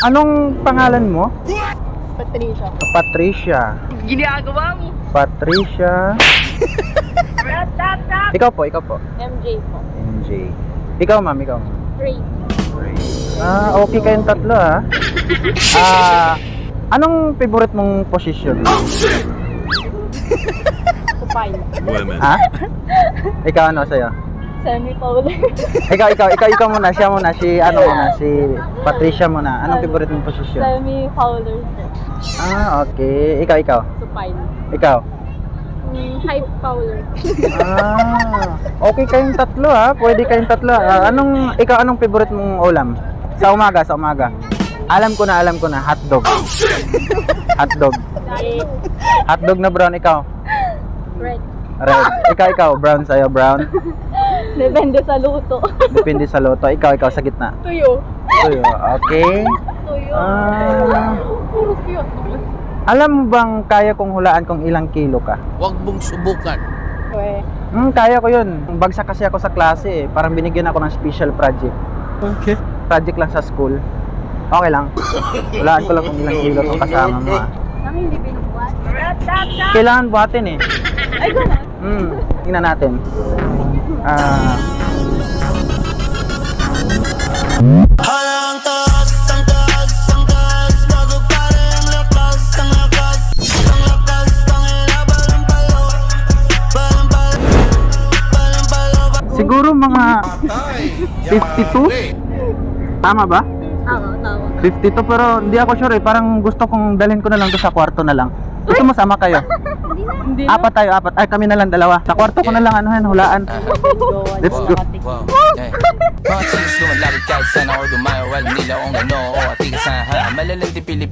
Anong pangalan mo? Patricia. Patricia. Ginagawa mo? Patricia. Ikaw po. MJ po. MJ. Ikaw, ma'am, ikaw. Ray. Okay kayong tatlo, ha? Anong favorite mong position? Kupay. Ha? Ikaw ano sa'yo? Semi-powder. Ikaw muna, siya muna, si Patricia muna. Anong favorite mong position? Semi-powder po. Okay. Ikaw. Supine. Ikaw. High powder. Okay kayong tatlo, ha? Pwede kayong tatlo. Anong favorite mong ulam? Sa umaga. Alam ko na, hotdog. Hotdog na brown, ikaw. Red. Ikaw, brown sa'yo, brown. Depende sa luto. Depende sa loto. Ikaw, sa gitna. Tuyo. Okay. Tuyo. Puro tuyo. Alam mo bang kaya kong hulaan kung ilang kilo ka? Huwag mong subukan. Kaya ko yun. Bagsak kasi ako sa klase eh. Parang binigyan ako ng special project. Okay. Project lang sa school. Okay lang. Hulaan ko lang kung ilang kilo itong kasama mo, ha. Kami hindi binubuhat. Kailangan buhatin eh. Ay, gano'n. Tingnan natin. Halang taas, ang taas, ang taas. Bago pa rin lakas, ang lakas. Ang lakas, ang hirap, balang-palo. Balang-palo. Siguro mga 52? Tama ba? Tama. 52 pero hindi ako sure eh. Parang gusto kong dalhin ko na lang to sa kwarto na lang. Gusto mo sama kayo? Hindi na. Apat. Ay, kami na lang dalawa. Sa kwarto ko na lang hulaan. Let's go. Wow, hey. Mga chicks lumalapit kahit sana o dumayo. Walang nila kung ano o atigasahan. Malalandi Pilipinas.